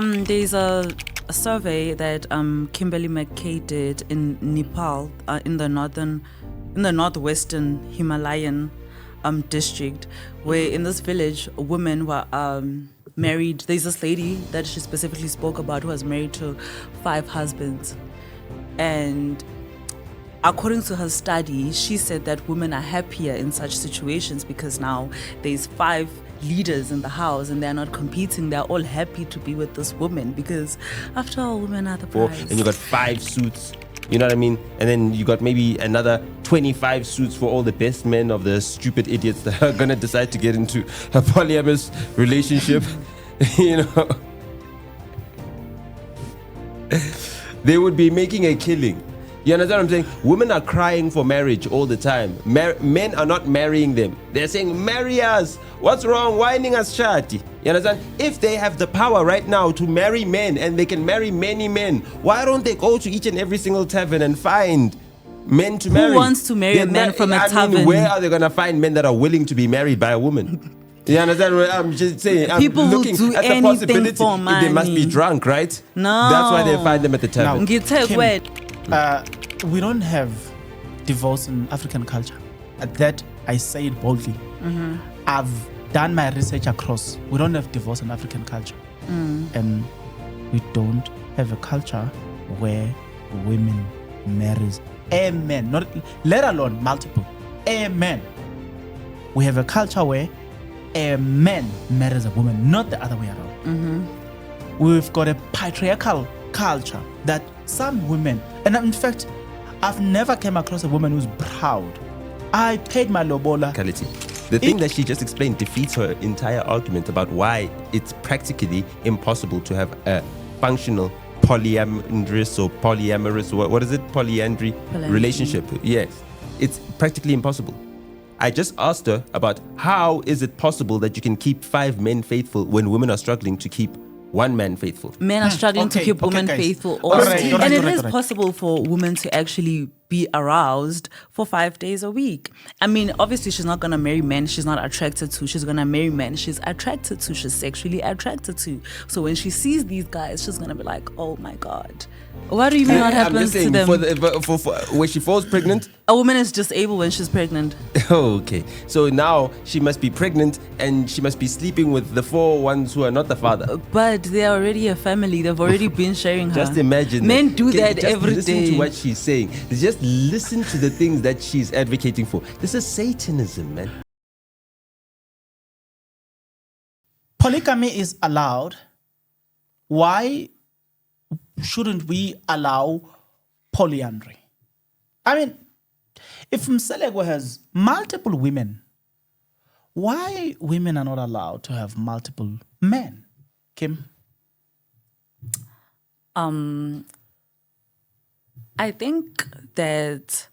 There's a survey that Kimberly McKay did in Nepal, in the northwestern Himalayan district, where in this village women were married. There's this lady that she specifically spoke about who was married to 5 husbands, and according to her study, she said that women are happier in such situations because now there's 5 leaders in the house and they're not competing. They're all happy to be with this woman because after all, women are the prize. And you got 5 suits, you know what I mean? And then you got maybe another 25 suits for all the best men of the stupid idiots that are gonna decide to get into a polyamorous relationship. You know, they would be making a killing. You understand what I'm saying? Women are crying for marriage all the time. Men are not marrying them. They're saying, marry us. What's wrong? Whining us shati. You understand? If they have the power right now to marry men and they can marry many men, why don't they go to each and every single tavern and find men to marry? Who wants to marry a man from a tavern? Where are they going to find men that are willing to be married by a woman? You understand what I'm just saying? People I'm looking who do at the possibility for money. they must be drunk, right? No. That's why they find them at the tavern. We don't have divorce in African culture. That I say it boldly. Mm-hmm. I've done my research across. We don't have divorce in African culture. And we don't have a culture where women marries a man, not let alone multiple. A man. We have a culture where a man marries a woman, not the other way around. We've got a patriarchal culture that some women, and in fact, I've never came across a woman who's proud. I paid my lobola. The thing that she just explained defeats her entire argument about why it's practically impossible to have a functional polyamorous or polyamorous, what is it? Polyandry relationship. Yes, it's practically impossible. I just asked her about how is it possible that you can keep 5 men faithful when women are struggling to keep 1 man faithful. Men are struggling to keep women faithful also. And it is possible for women to actually be aroused for 5 days a week. I mean, obviously she's not going to marry men she's not attracted to. She's going to marry men she's attracted to, she's sexually attracted to. So when she sees these guys, she's going to be like, oh my God. What do you mean what happens to them? For when she falls pregnant? A woman is disabled when she's pregnant. Oh, okay. So now she must be pregnant and she must be sleeping with the 4 ones who are not the father. But they're already a family. They've already been sharing her. Just imagine. Men do that every day. Listen to what she's saying. Just listen to the things that she's advocating for. This is Satanism, man. Polygamy is allowed. Why shouldn't we allow polyandry? I mean, if Mselego has multiple women, why women are not allowed to have multiple men? Kim? I think that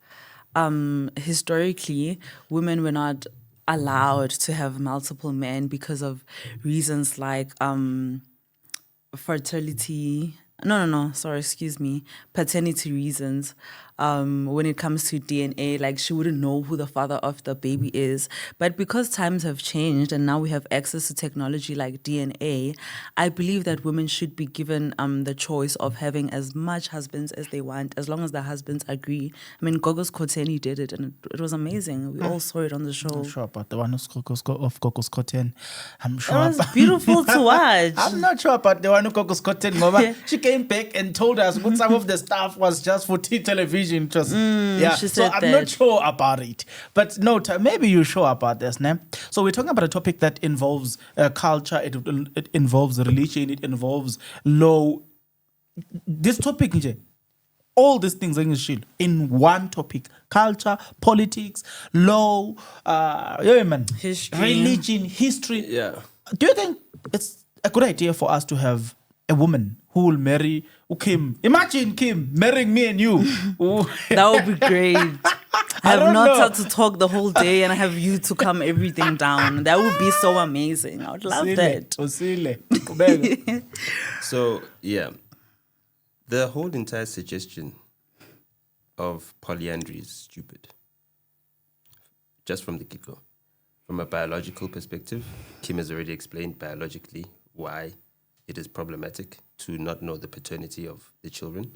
historically women were not allowed to have multiple men because of reasons like fertility. Paternity reasons. When it comes to DNA, like she wouldn't know who the father of the baby is. But because times have changed and now we have access to technology like DNA, I believe that women should be given the choice of having as much husbands as they want, as long as the husbands agree. I mean, Gogos Koteni did it and it was amazing. We all saw it on the show. I'm sure about the one of Gogos Koten. I'm sure. It was beautiful to watch. I'm not sure about the one of Gogos Koten. She came back and told us what some of the stuff was just for television. Just, she said I'm not sure about it. But no, maybe you're sure about this, né? So we're talking about a topic that involves culture, it involves religion, it involves law. This topic, all these things in one topic: culture, politics, law, history, religion, history. Yeah. Do you think it's a good idea for us to have a woman who will marry Kim? Imagine Kim marrying me and you. That would be great. I have not had to talk the whole day and I have you to calm everything down. That would be so amazing. I would love that. So, yeah. The whole entire suggestion of polyandry is stupid. Just from the get-go. From a biological perspective, Kim has already explained biologically why it is problematic to not know the paternity of the children.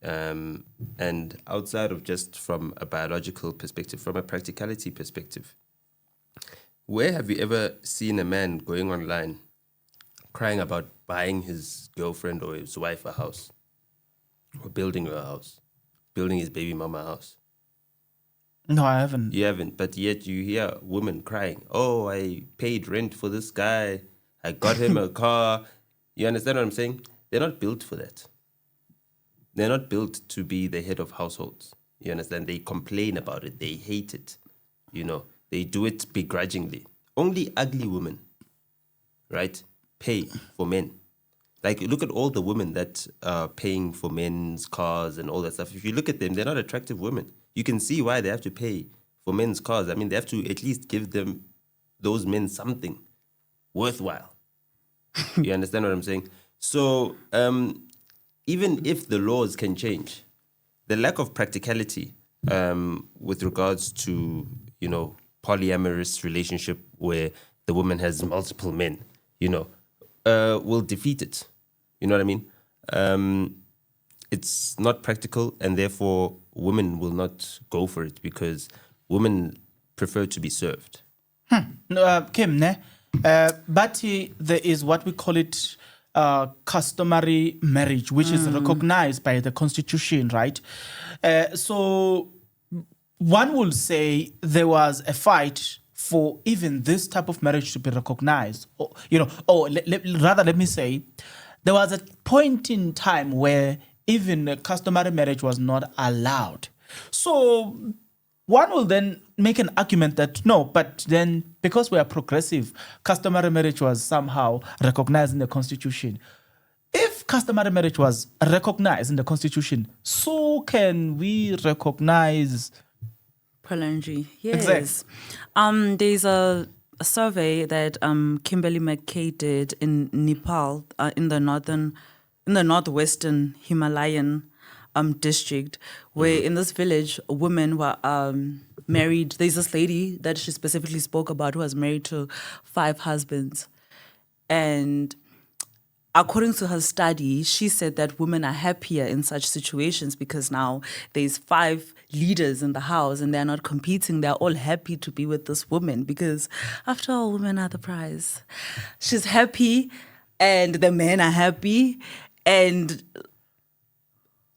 And outside of just from a biological perspective, from a practicality perspective, where have you ever seen a man going online crying about buying his girlfriend or his wife a house, or building her a house, building his baby mama a house? No, I haven't. You haven't, but yet you hear women crying, oh, I paid rent for this guy, I got him a car. You understand what I'm saying? They're not built for that. They're not built to be the head of households. You understand? They complain about it. They hate it. You know, they do it begrudgingly. Only ugly women, right, pay for men. Like, look at all the women that are paying for men's cars and all that stuff. If you look at them, they're not attractive women. You can see why they have to pay for men's cars. I mean, they have to at least give those men something worthwhile. You understand what I'm saying? So, even if the laws can change, the lack of practicality with regards to, you know, polyamorous relationship where the woman has multiple men, you know, will defeat it. You know what I mean? It's not practical, and therefore women will not go for it because women prefer to be served. Kim, ne? But there is what we call it customary marriage, which is recognized by the constitution, right? So one will say there was a fight for even this type of marriage to be recognized. Or, you know, rather, let me say, there was a point in time where even a customary marriage was not allowed. So one will then make an argument that no, but then because we are progressive, customary marriage was somehow recognized in the constitution. If customary marriage was recognized in the constitution, so can we recognize Polyandry? Yes. Exactly. There's a survey that Kimberly McKay did in Nepal, in the northwestern Himalayan district, where in this village, women were married. There's this lady that she specifically spoke about who was married to 5 husbands. And according to her study, she said that women are happier in such situations because now there's 5 leaders in the house and they're not competing. They're all happy to be with this woman because after all, women are the prize. She's happy and the men are happy. And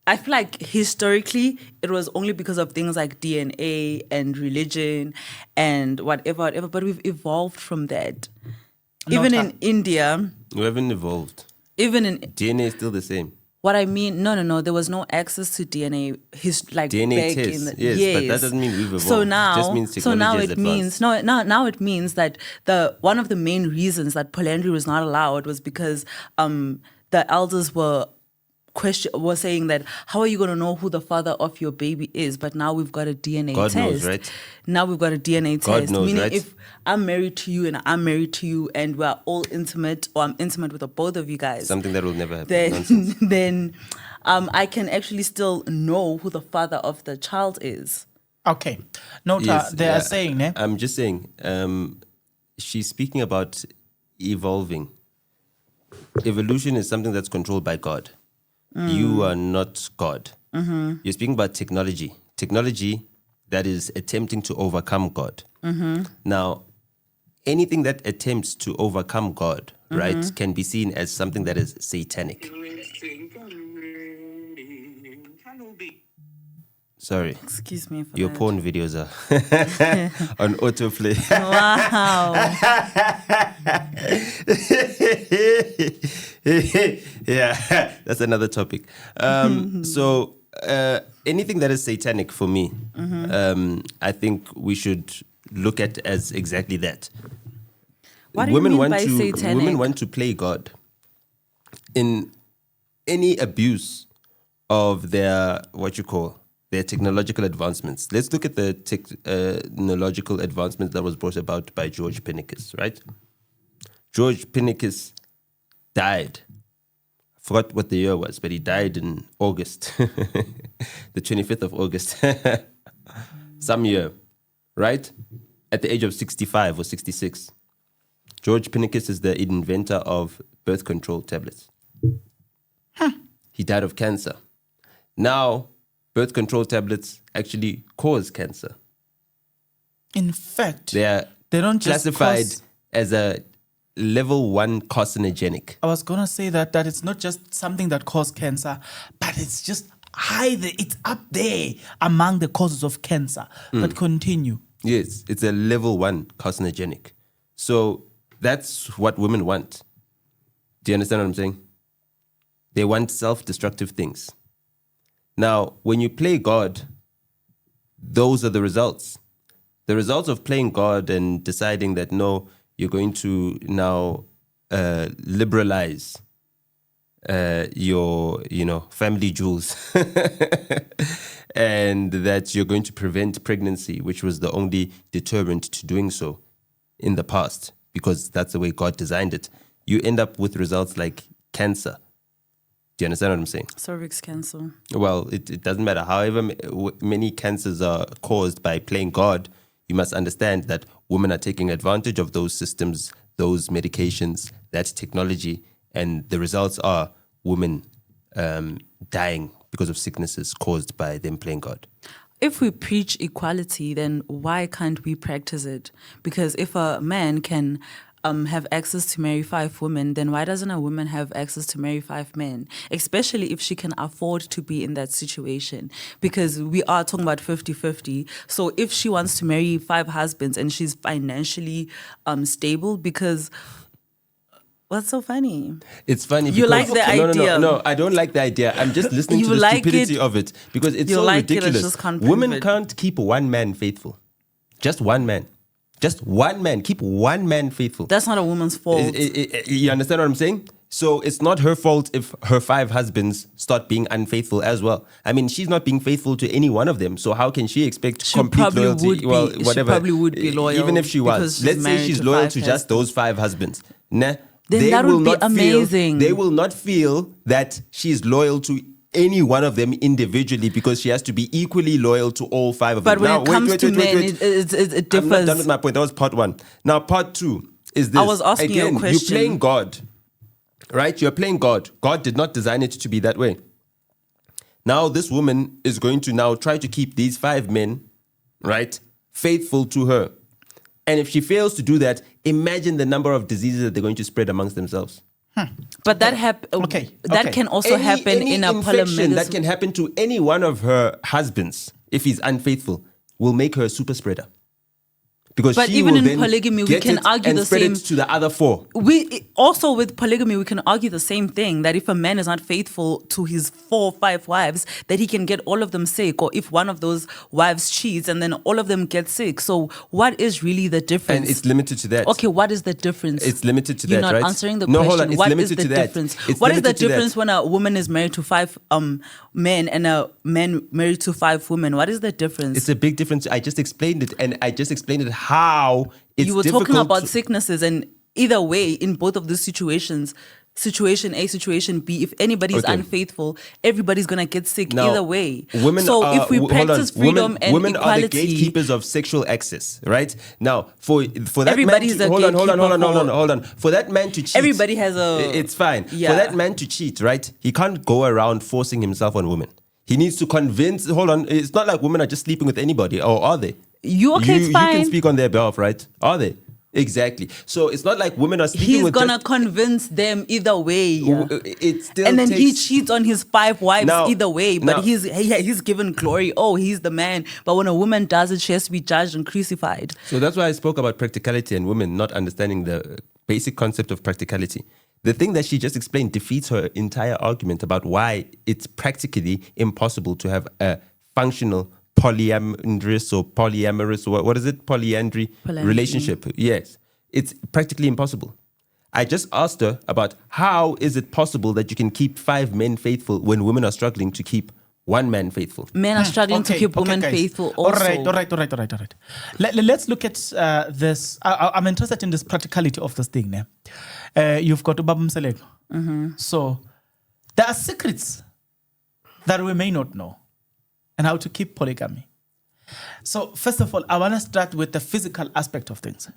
I feel like historically it was only because of things like DNA and religion and whatever, but we've evolved from that. Even in India. We haven't evolved. Even in DNA is still the same. What I mean, no, there was no access to DNA. DNA back tests, in the, yes, but that doesn't mean we've evolved. So now, it just means technology has advanced. now it means that one of the main reasons that polyandry was not allowed was because the elders were saying that how are you going to know who the father of your baby is? But now we've got a DNA God test. knows, right? Now we've got a DNA God test. knows, Meaning right? if I'm married to you and I'm married to you and we're all intimate, or I'm intimate with the both of you guys. Something that will never happen. Then I can actually still know who the father of the child is. Okay. Nota, Yes, they yeah. are saying, ne? I'm just saying, she's speaking about evolving. Evolution is something that's controlled by God. You are not God. You're speaking about technology. Technology that is attempting to overcome God. Now, anything that attempts to overcome God, right, can be seen as something that is satanic. Sorry. Excuse me for Your that. porn videos are on autoplay. Wow. Yeah, that's another topic. So anything that is satanic for me, I think we should look at as exactly that. What do you mean by satanic? Women want to play God in any abuse of their their technological advancements. Let's look at the technological advancement that was brought about by George Pinnicus, right? George Pinnicus died. I forgot what the year was, but he died in August, the 25th of August, some year, right? At the age of 65 or 66. George Pinnicus is the inventor of birth control tablets. He died of cancer. Now, birth control tablets actually cause cancer. In fact, They don't just classified cause, as a level 1 carcinogenic. I was gonna say that it's not just something that causes cancer, but it's just it's up there among the causes of cancer. But continue. Yes, it's a level 1 carcinogenic. So that's what women want. Do you understand what I'm saying? They want self-destructive things. Now, when you play God, those are the results. The results of playing God and deciding that, no, you're going to now liberalize your, family jewels and that you're going to prevent pregnancy, which was the only deterrent to doing so in the past, because that's the way God designed it. You end up with results like cancer. Do you understand what I'm saying? Cervix cancer. Well, it doesn't matter. However many cancers are caused by playing God, you must understand that women are taking advantage of those systems, those medications, that technology, and the results are women dying because of sicknesses caused by them playing God. If we preach equality, then why can't we practice it? Because if a man can have access to marry 5 women, then why doesn't a woman have access to marry 5 men? Especially if she can afford to be in that situation. Because we are talking about 50-50. So if she wants to marry 5 husbands and she's financially stable, because... What's so funny? It's funny You because... like the idea. No, I don't like the idea. I'm just listening to the like stupidity it. of it because it's You so like it, I ridiculous. just can't prove Women it. can't keep one man faithful. Just one man. Just one man. Keep one man faithful. That's not a woman's fault. You understand what I'm saying? So it's not her fault if her 5 husbands start being unfaithful as well. I mean, she's not being faithful to any one of them. So how can she expect complete loyalty? She probably would be loyal. Even if she was. Let's say she's loyal to just those 5 husbands. Nah, then that would be amazing. They will not feel that she's loyal to any one of them individually because she has to be equally loyal to all 5 of them. But when it comes to men, it differs. I'm not done with my point. That was part 1. Now, part 2 is this. I was asking you a question. You're playing God, right? You're playing God. God did not design it to be that way. Now, this woman is going to now try to keep these 5 men, right, faithful to her. And if she fails to do that, imagine the number of diseases that they're going to spread amongst themselves. But that can also happen in a infection polygamous. that can happen to any one of her husbands if he's unfaithful will make her a super spreader. Because But she even will in then polygamy, we get can it argue and the spread same. it to the other 4. We also with polygamy, we can argue the same thing, that if a man is not faithful to his 4 or 5 wives, that he can get all of them sick, or if one of those wives cheats and then all of them get sick. So what is really the difference? And it's limited to that. Okay, what is the difference? It's limited to You're that, not right? answering the No, question. hold on. It's What limited is to the that. difference? It's What is the limited to that. difference when a woman is married to 5 men and a man married to 5 women? What is the difference? It's a big difference. I just explained it, and I just explained it how it's you were difficult talking about to- sicknesses, and either way, in both of these situations, situation A, situation B, if anybody's Okay. unfaithful, everybody's gonna get sick Now, either way. Women So are, if we hold on. practice freedom and women equality, are the gatekeepers of sexual access, right? Now, for that Everybody's man a to, hold gatekeeper on. For that man to cheat, everybody has a. it's fine. Yeah. For that man to cheat, right? He can't go around forcing himself on women. He needs to convince. Hold on, it's not like women are just sleeping with anybody, or are they? You okay? It's You fine. can speak on their behalf, right? Are they? Exactly. So it's not like women are sleeping He's with gonna just, convince them either way. it still And then he takes, cheats on his 5 wives Now- either way, but now- he's given glory. Oh, he's the man. But when a woman does it, she has to be judged and crucified. So that's why I spoke about practicality and women not understanding the basic concept of practicality. The thing that she just explained defeats her entire argument about why it's practically impossible to have a functional polyamorous or polyamorous, what is it? Polyandry relationship. Yes. It's practically impossible. I just asked her about how is it possible that you can keep 5 men faithful when women are struggling to keep 1 man faithful. Men are struggling to keep women guys. faithful also. All right. Let's look at this. I'm interested in this practicality of this thing. You've got Ubaba Mseleko. So there are secrets that we may not know and how to keep polygamy. So first of all, I want to start with the physical aspect of things.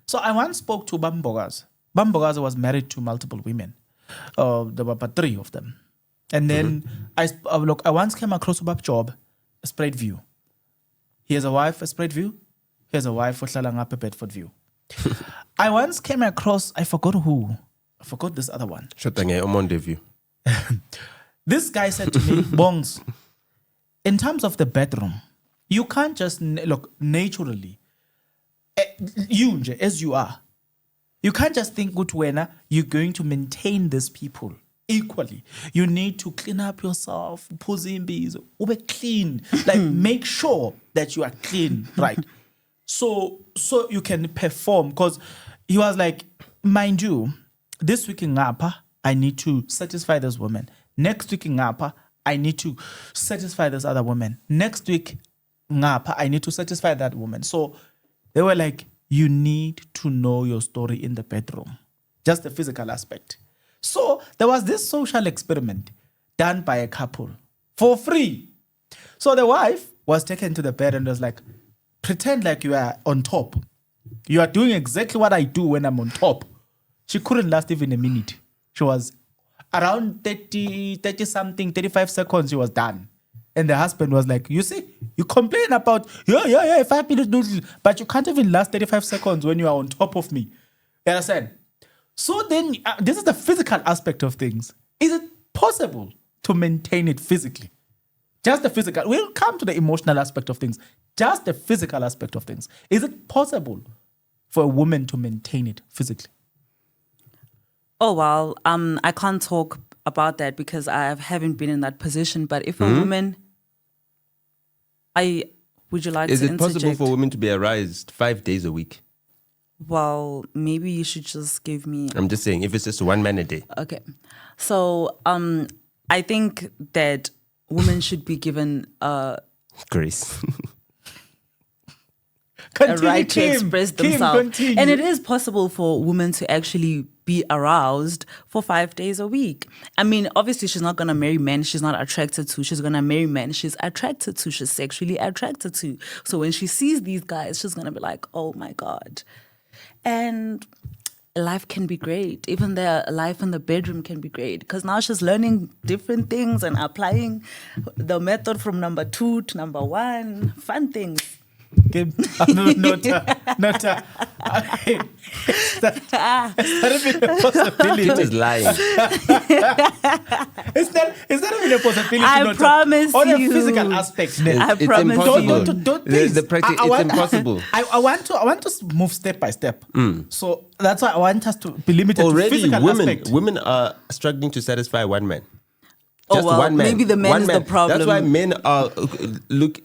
So I once spoke to Bambogas, Bambogaza was married to multiple women. There were but 3 of them. And then I once came across a job, a Sprite View. He has a wife, a Sprite View. He has a wife, a Bedford View. I once came across, I forgot who. I forgot this other one. View. This guy said to me, Bongs, in terms of the bedroom, you can't just look naturally. You, as you are, you can't just think good when you're going to maintain these people equally. You need to clean up yourself, ube clean, like make sure that you are clean, right? So you can perform. Because he was like, mind you, this week in Napa, I need to satisfy this woman. Next week in Napa, I need to satisfy this other woman. Next week, Napa, I need to satisfy that woman. So they were like, you need to know your story in the bedroom. Just the physical aspect. So there was this social experiment done by a couple for free. So the wife was taken to the bed and was like, pretend like you are on top. You are doing exactly what I do when I'm on top. She couldn't last even a minute. She was around 30 something, 35 seconds, she was done. And the husband was like, you see, you complain about, 5 minutes noodles, but you can't even last 35 seconds when you are on top of me. You understand? So then, this is the physical aspect of things. Is it possible to maintain it physically? Just the physical. We'll come to the emotional aspect of things. Just the physical aspect of things. Is it possible for a woman to maintain it physically? Oh, well, I can't talk about that because I haven't been in that position. But if a woman, would you like to interject? Is it possible for women to be aroused 5 days a week? Well, maybe you should just give me... I'm just saying, if it's just 1 man a day. Okay. So I think that women should be given grace. a right to express themselves. And it is possible for women to actually be aroused for 5 days a week. I mean, obviously, she's not going to marry men she's not attracted to. She's going to marry men she's attracted to, she's sexually attracted to. So when she sees these guys, she's going to be like, oh my God. And life can be great. Even their life in the bedroom can be great because now she's learning different things and applying the method from number 2 to number 1. Fun things. Is that even a possibility? He was lying. Is that even a possibility? I promise on you. On a physical aspect. It's promise impossible. you. Don't it's impossible. I want to move step by step. So that's why I want us to be limited Already, to physical aspect. Women are struggling to satisfy one man. Just one man. Maybe the man is the problem. That's why men are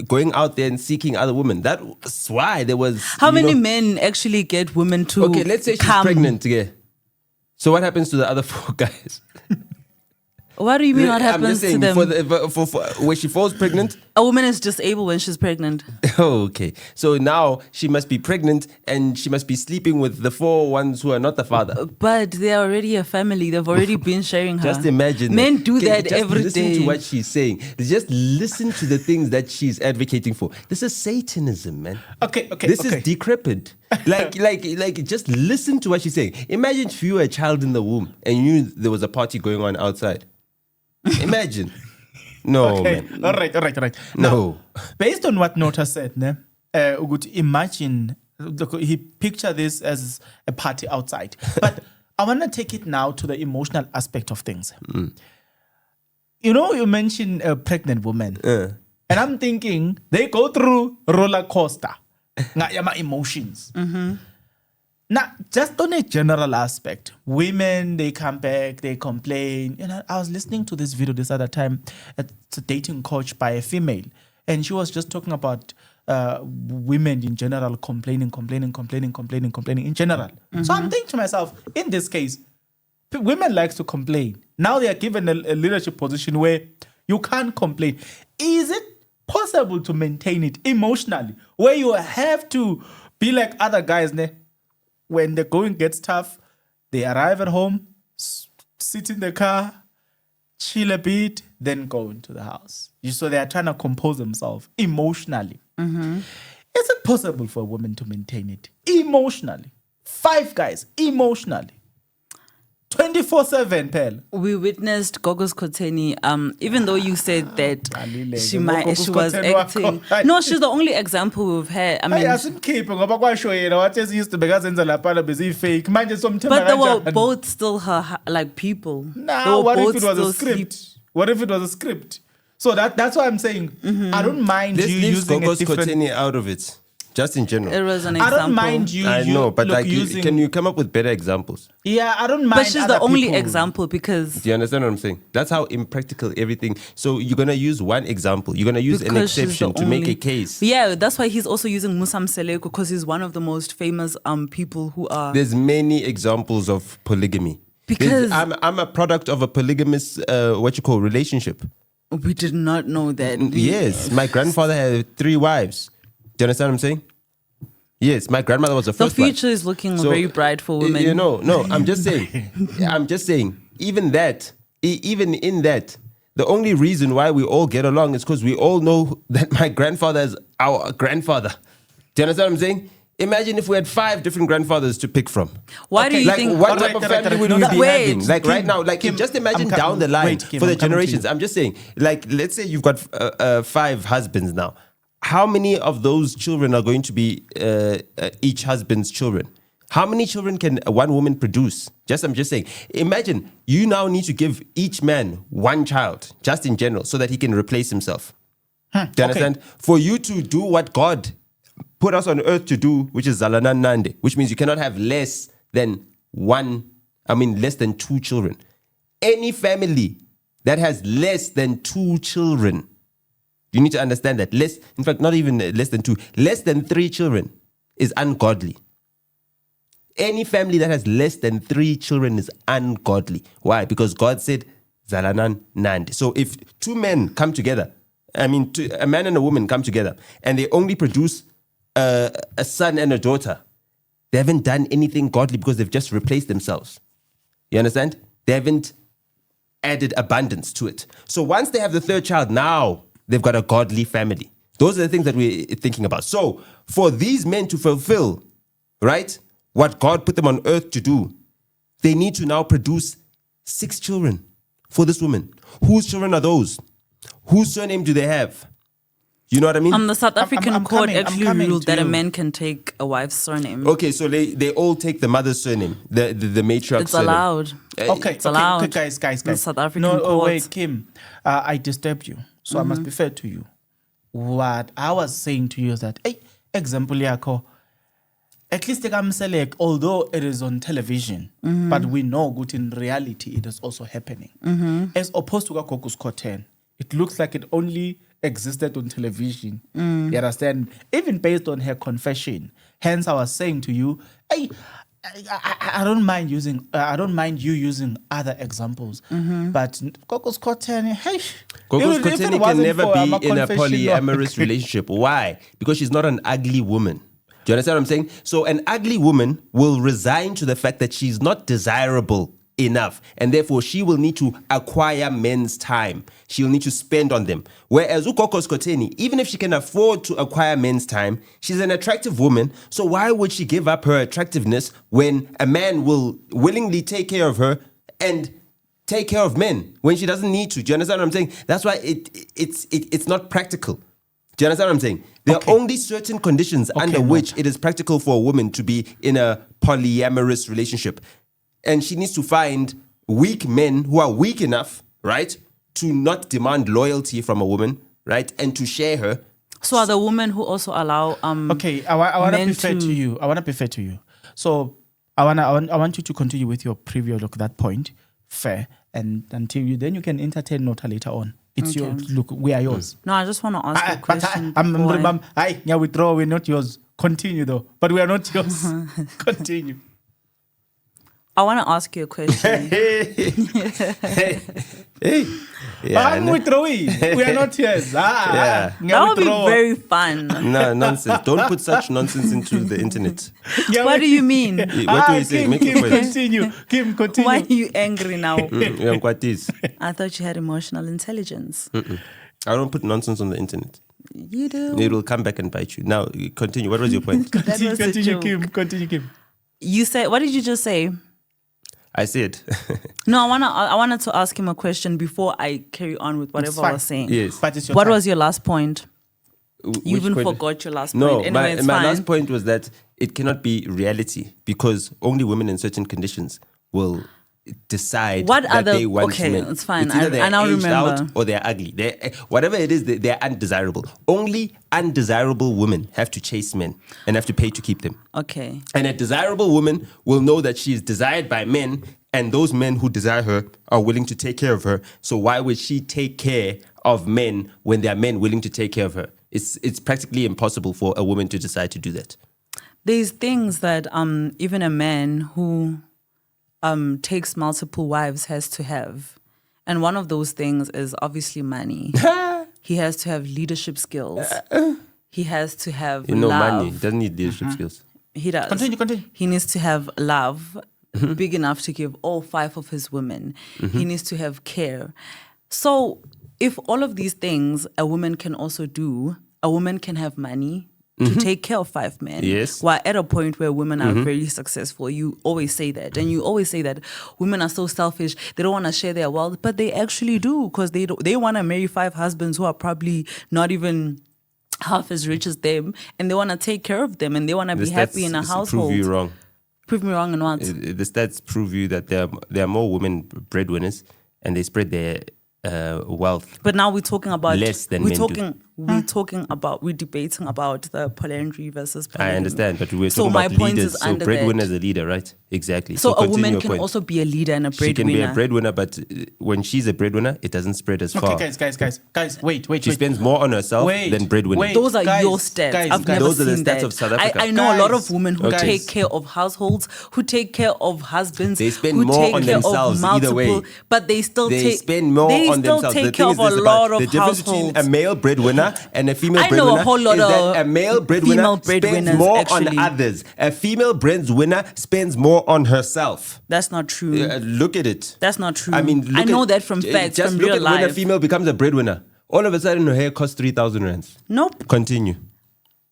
going out there and seeking other women. That's why there was... How many men actually get women to Okay, let's say she's pregnant. Yeah. So what happens to the other 4 guys? What do you mean what happens to them? For when she falls pregnant? A woman is disabled when she's pregnant. Oh, okay. So now she must be pregnant and she must be sleeping with the 4 ones who are not the father. But they're already a family. They've already been sharing her. Just imagine. Men do that every day. Listen to what she's saying. Just listen to the things that she's advocating for. This is Satanism, man. Okay. This is decrepit. Like, just listen to what she's saying. Imagine if you were a child in the womb and you knew there was a party going on outside. Imagine. No, okay. man. All right. No. Now, based on what Nota said, imagine, he pictured this as a party outside. But I want to take it now to the emotional aspect of things. You know, you mentioned a pregnant woman. And I'm thinking, they go through roller coaster. Emotions. Now, just on a general aspect, women, they come back, they complain. You know, I was listening to this video this other time. It's a dating coach by a female. And she was just talking about women in general complaining in general. So I'm thinking to myself, in this case, women like to complain. Now they are given a leadership position where you can't complain. Is it possible to maintain it emotionally, where you have to be like other guys, when the going gets tough, they arrive at home, sit in the car, chill a bit, then go into the house. So they are trying to compose themselves emotionally. Is it possible for a woman to maintain it emotionally? 5 guys, emotionally. 24/7, Pel. We witnessed Gogo's Koteni. Even though you said that she was acting. No, she's the only example we've had. I mean, asimkhiphe ngoba kwasho yena wathi used to bekazenza lapha bezifake manje somthemba but they were kanjani? both still her like people. They Now, were what if both it was a still script? What if it was a script? So that's why I'm saying I don't mind Let's you leave using a Gogo's different. Koteni out of it. Just in general. It was an I example. don't mind you. I know, but look, like, using. can you come up with better examples? Yeah, I don't mind. But she's the other only people. example because Do you understand what I'm saying? That's how impractical everything. So you're gonna use one example. You're gonna use an because she's exception the to make only- a case. Yeah, that's why he's also using Musam Seleko because he's one of the most famous people who are. There's many examples of polygamy. Because- I'm a product of a polygamous relationship. We did not know that. Yes, my grandfather had 3 wives. Do you understand what I'm saying? Yes, my grandmother was the The first wife. future is looking So, very bright for women. You know, no, I'm just saying. I'm just saying. Even in that, the only reason why we all get along is because we all know that my grandfather is our grandfather. Do you understand what I'm saying? Imagine if we had 5 different grandfathers to pick from. Why do you Like, think? what type of family would we be Wait, having? Like, right now, like, Kim, just imagine I'm down the line wait, Kim, for the I'm coming to generations. you. I'm just saying, like, let's say you've got 5 husbands now. How many of those children are going to be each husband's children? How many children can one woman produce? I'm just saying. Imagine you now need to give each man 1 child, just in general, so that he can replace himself. Do you understand? For you to do what God put us on earth to do, which is Zalanan Nande, which means you cannot have less than 2 children. Any family that has less than 2 children, you need to understand that in fact, not even less than 2, less than 3 children is ungodly. Any family that has less than 3 children is ungodly. Why? Because God said, Zalanan Nand. So if 2 men come together, a man and a woman come together, and they only produce a son and a daughter, they haven't done anything godly because they've just replaced themselves. You understand? They haven't added abundance to it. So once they have the 3rd child, now they've got a godly family. Those are the things that we're thinking about. So for these men to fulfill, right, what God put them on earth to do, they need to now produce 6 children for this woman. Whose children are those? Whose surname do they have? You know what I mean? The South African court I'm actually coming ruled to that a you. man can take a wife's surname. Okay, so they all take the mother's surname, the matriarch's It's surname. allowed. Okay, allowed. okay, guys. The South African no, courts. wait, Kim. I disturbed you, so I must be fair to you. What I was saying to you is that, hey, example yako, at least select, although it is on television, but we know good in reality it is also happening. As opposed to Gogo's Cotton, it looks like it only existed on television. You understand? Even based on her confession. Hence, I was saying to you, hey, I don't mind using. I don't mind you using other examples, but Gogo's Cotton, hey, Gogo's if it Koteni can wasn't never for be my in a confession, polyamorous relationship. Why? Because she's not an ugly woman. Do you understand what I'm saying? So an ugly woman will resign to the fact that she's not desirable enough, and therefore she will need to acquire men's time. She will need to spend on them. Whereas Gogo's Koteni, even if she can afford to acquire men's time, she's an attractive woman. So why would she give up her attractiveness when a man will willingly take care of her and take care of men when she doesn't need to? Do you understand what I'm saying? That's why it's not practical. Do you understand what I'm saying? There are only certain conditions under which it is practical for a woman to be in a polyamorous relationship. And she needs to find weak men who are weak enough, right, to not demand loyalty from a woman, right, and to share her. So are the women who also allow Okay, I want to men be fair to you. I want to be fair to you. So I want you to continue with your preview look at that point, fair, and until then you can entertain Nota later on. It's your look. We are yours. No, I just want to ask a But question. I withdraw. We're not yours. Continue though, but we are not yours. Continue. I want to ask you a question. I'm withdrawing. We are not yours. Yeah. That would be very fun. No, nonsense. Don't put such nonsense into the internet. What do you mean? What do you say? Kim, Make a point. continue. Kim, continue. Why are you angry now? What is? I thought you had emotional intelligence. I don't put nonsense on the internet. You do. It will come back and bite you. Now, continue. What was your point? That was a Continue, joke. Kim. Continue, Kim. You said, what did you just say? I said. No, I wanted to ask him a question before I carry on with whatever I fine. was saying. Yes. But it's your What time. was your last point? You Which even point? forgot your last No, point. Anyway, it's my fine. last point was that it cannot be reality because only women in certain conditions will decide What that other- they want okay, men. it's fine. It's either I they're now aged out remember. or they're ugly. Whatever it is, they're undesirable. Only undesirable women have to chase men and have to pay to keep them. Okay. And a desirable woman will know that she is desired by men, and those men who desire her are willing to take care of her. So why would she take care of men when there are men willing to take care of her? It's practically impossible for a woman to decide to do that. There's things that even a man who takes multiple wives has to have. And one of those things is obviously money. He has to have leadership skills. He has to have love. Money doesn't need leadership skills. He does. Continue. He needs to have love big enough to give all 5 of his women. He needs to have care. So if all of these things a woman can also do, a woman can have money to take care of 5 men. Yes. We're at a point where women are very successful. You always say that. And you always say that women are so selfish. They don't want to share their wealth, but they actually do because they want to marry 5 husbands who are probably not even half as rich as them, and they want to take care of them, and they want to be happy in a household. Prove you wrong. Prove me wrong in what? The stats prove you that there are more women breadwinners, and they spread their wealth. But now we're talking about Less than men do. we're debating about the polyandry versus polygamy. I understand, but we're So talking my about point leaders. is So under breadwinner that. is a leader, right? Exactly. So a continue woman your can point. also be a leader and a She can be breadwinner. a breadwinner, but when she's a breadwinner, it doesn't spread as far. Okay, guys, wait. She spends more on herself than breadwinner. wait. Those are Guys, your stats. guys, I've guys. never Those are the seen stats that. of South Africa. I know a lot Guys, of women who okay. take care of households, who take care of husbands, They spend who more take on care of themselves either way. multiple, but they still They take spend more they on still themselves. take The care thing of is this a about lot of the difference between households. a male breadwinner and a female I know breadwinner a whole lot is that of a male breadwinner female spends breadwinners, more actually. on others. A female breadwinner spends more on herself. That's not true. Look at it. That's not true. I mean, I look know at- that from facts, Just from look real at when a life. female becomes a breadwinner. All of a sudden, her hair costs 3,000 rands. Nope. Continue.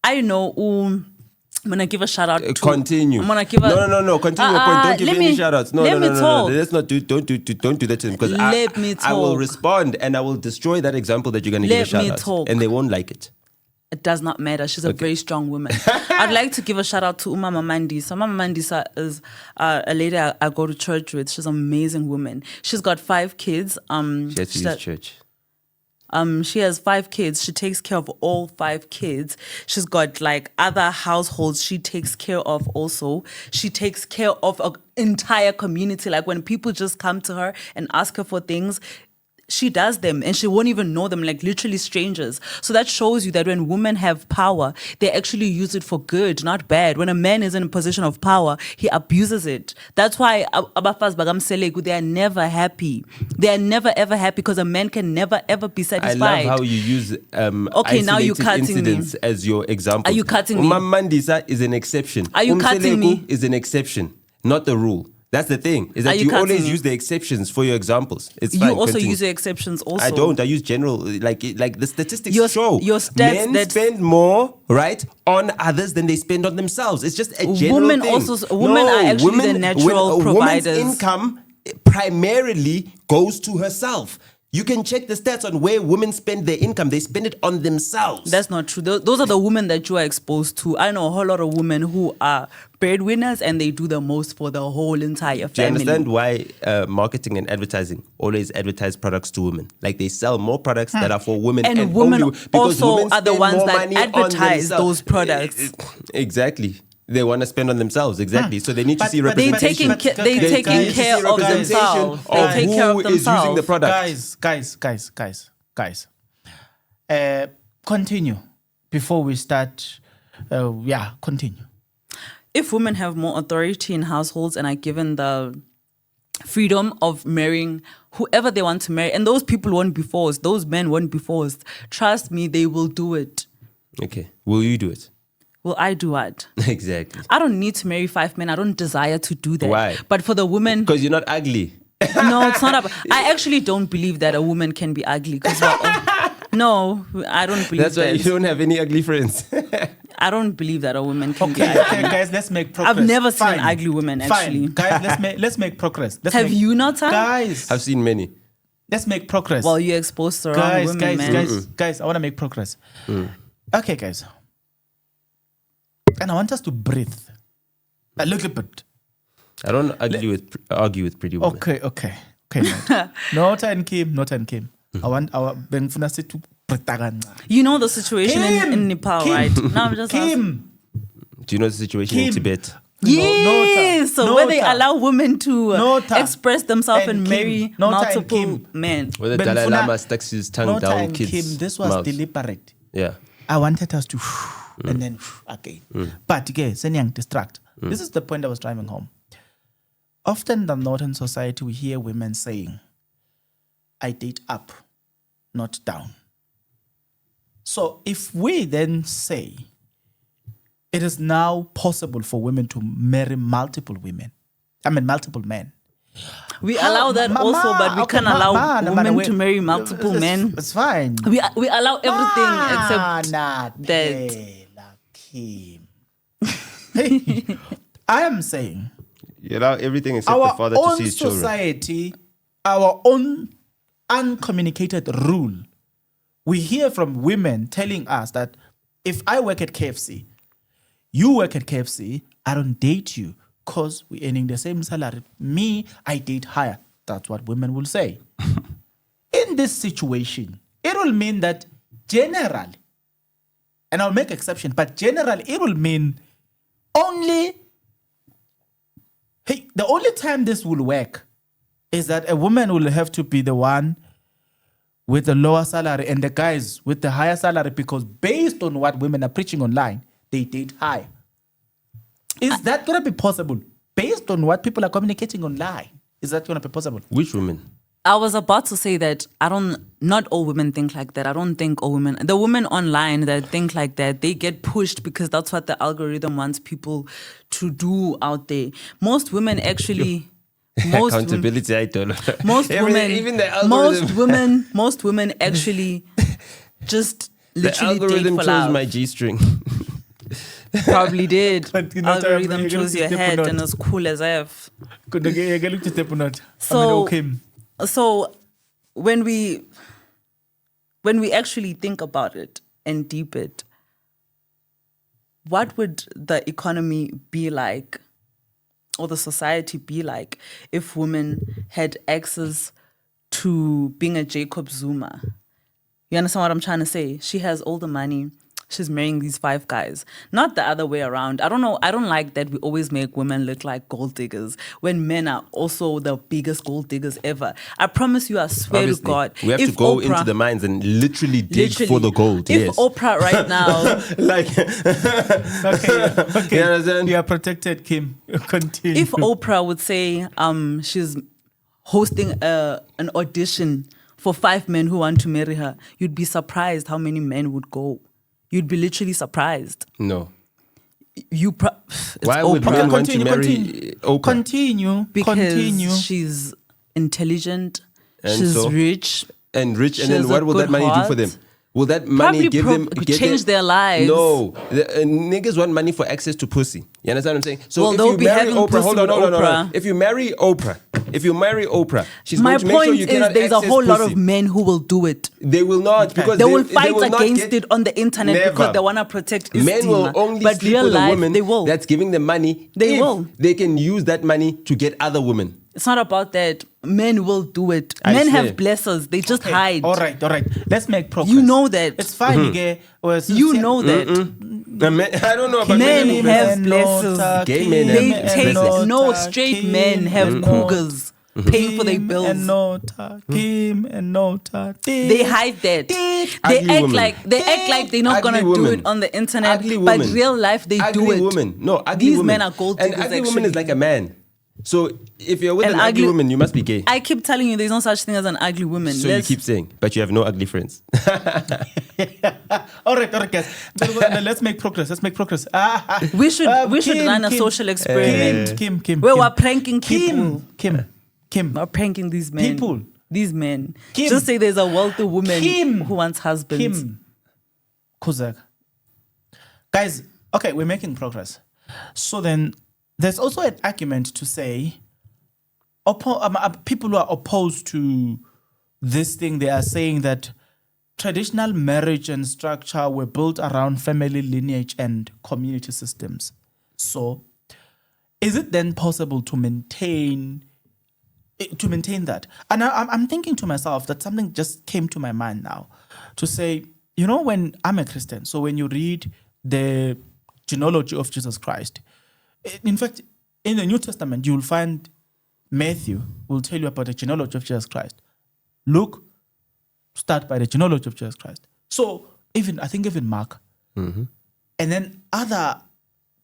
I know. I'm gonna give a shout out to. Continue. I'm gonna give a. No. Continue your point. Don't give let any me- shout outs. No. let me talk. Let's not do. Don't do that to him because Let me I will talk. respond and I will destroy that example that you're going to give a Let shout me out, talk. and they won't like it. It does not matter. She's a very strong woman. I'd like to give a shout out to Umama Mandisa. Umama Mandisa is a lady I go to church with. She's an amazing woman. She's got 5 kids. She has to use church. She has 5 kids. She takes care of all 5 kids. She's got like other households she takes care of also. She takes care of an entire community. Like when people just come to her and ask her for things, she does them and she won't even know them, like literally strangers. So that shows you that when women have power, they actually use it for good, not bad. When a man is in a position of power, he abuses it. That's why Abafaz Bagam Seleku, they are never happy. They are never ever happy because a man can never ever be I satisfied. love how you use Okay, now you're isolated cutting me. incidents as your example. Are you cutting me? Mandisa is an exception. Are you cutting me? Umseleku is an exception, not the rule. That's the thing, is Are that you you cutting always me? use the exceptions for your examples. It's You fine. also continue. use your exceptions also. I don't. I use general, like the statistics Your- show. your stats Men that- spend more, right, on others than they spend on themselves. It's just a general Women thing. women are actually the natural a providers. woman's income primarily goes to herself. You can check the stats on where women spend their income. They spend it on themselves. That's not true. Those are the women that you are exposed to. I know a whole lot of women who are breadwinners and they do the most for the whole entire family. Do you understand why marketing and advertising always advertise products to women? Like they sell more products that are for women, And and women only, because also women are the spend ones more that money on advertise themselves. those products. Exactly. They want to spend on themselves. Exactly. So they need to But- see but They representation. taking But- they guys, taking guys, care of representation themselves. of They take care who of is using the themselves. product. Guys. Continue before we start. Continue. If women have more authority in households and are given the freedom of marrying whoever they want to marry, and those people won't be forced, those men won't be forced, trust me, they will do it. Okay. Will you do it? Will I do what? Exactly. I don't need to marry 5 men. I don't desire to do that. Why? But for the women, Because you're not ugly. no, it's not. I actually don't believe that a woman can be ugly. No, I don't believe That's why that. you don't have any ugly friends. I don't believe that a woman can Okay, be okay, guys, let's make progress. I've never seen Fine. an ugly woman, actually. Fine. Guys, let's make progress. Have you not, Sam? Guys, I've seen many. let's make progress. Well, you exposed the wrong women, man. Guys, I want to make progress. Okay, guys. And I want us to breathe a little bit. I don't argue with pretty women. Okay. Nota and Kim. I want our benfuna to breathe. You know the situation in Nepal, right? Now I'm just asking. Kim. Do you know the situation in Tibet? Yes, so where they allow women to express themselves and marry Nota multiple men. Where the Dalai Lama sticks his tongue Nota down and kids' Kim, this was mouths. deliberate. Yeah. I wanted us to and then again. But again, Senyang distract. This is the point I was driving home. Often in the Northern society, we hear women saying, I date up, not down. So if we then say it is now possible for women to marry multiple men. We allow that also, but we can't allow women to marry multiple men. It's fine. We allow everything except that. Kim. Hey, I am saying You allow everything except the our father to own see his children. society, our own uncommunicated rule. We hear from women telling us that if I work at KFC, you work at KFC, I don't date you because we're earning the same salary. Me, I date higher. That's what women will say. In this situation, it will mean that generally, and I'll make exception, but generally it will mean the only time this will work is that a woman will have to be the one with the lower salary and the guys with the higher salary, because based on what women are preaching online, they date high. Is that going to be possible? Based on what people are communicating online, is that going to be possible? Which women? I was about to say that not all women think like that. I don't think all women, the women online that think like that, they get pushed because that's what the algorithm wants people to do out there. Most women actually, Accountability, I don't know. most women, even the algorithm. most women actually just The literally algorithm date for chose love. my G-string. Probably did. Continue, Algorithm you're chose your gonna head step and as cool as F. So, So when we actually think about it and deep it, what would the economy be like or the society be like if women had access to being a Jacob Zuma? You understand what I'm trying to say? She has all the money. She's marrying these 5 guys. Not the other way around. I don't know. I don't like that we always make women look like gold diggers when men are also the biggest gold diggers ever. I promise you, I swear Obviously, to God. we have to if go Oprah- into the mines and literally dig for the gold. If Yes. Oprah right now, Like, okay. You understand? You are protected, Kim. Continue. if Oprah would say she's hosting an audition for 5 men who want to marry her, you'd be surprised how many men would go. You'd be literally surprised. no. Why would men want to marry Oprah? Continue. Because she's intelligent, And she's so? rich. And rich, and She then has what a will that good money do for them? heart. Will that money Probably change their lives. No, niggas want money for access to pussy. You understand what I'm saying? So Well, if they'll you be marry having Oprah, pussy hold on, with hold on. Oprah. If you marry Oprah, she's My going to make sure point you is cannot there's a access whole lot pussy. of men who will do it. They will not, because They will fight will not against get- it on the internet Never. because they want to protect esteem. Men will only but sleep real with a life, woman they will. that's giving them money. They if will. They can use that money to get other women. It's not about that. Men will do it. I Men swear. have blessers. They just hide. All right. Let's make progress. You know that. It's fine. You know that. I don't know about Men men. have blessers. Gay men They have take blessers. no straight men have cougars paying for their bills. Kim and Nota. They hide that. They Ugly act women. like they're not Ugly gonna do women. it on the internet. Ugly but women. real life they Ugly do it. women. No, ugly These women. men are gold An diggers. ugly woman actually. is like a man. So if you're with an ugly ugly- woman, you must be gay. I keep telling you, there's no such thing as an ugly woman. So you keep saying, but you have no ugly friends. All right, guys. Let's make progress. We should Kim, run a Kim. social experiment. Kim. where we're pranking people. Kim. We're pranking these men. People. These men. Kim. Just say there's a wealthy woman Kim. who wants husbands. Kim. Kozak. Guys, Okay, we're making progress. So then there's also an argument to say people who are opposed to this thing, they are saying that traditional marriage and structure were built around family lineage and community systems. So is it then possible to maintain that? And I'm thinking to myself that something just came to my mind now to say, when I'm a Christian, so when you read the genealogy of Jesus Christ, in fact, in the New Testament, you will find Matthew will tell you about the genealogy of Jesus Christ. Luke, start by the genealogy of Jesus Christ. So even Mark, and then other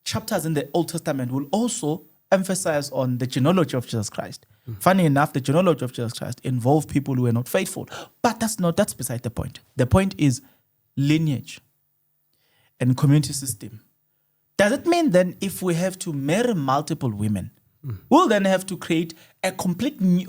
chapters in the Old Testament will also emphasize on the genealogy of Jesus Christ. Funny enough, the genealogy of Jesus Christ involved people who were not faithful. But that's beside the point. The point is lineage and community system. Does it mean then if we have to marry multiple women, we'll then have to create a complete new...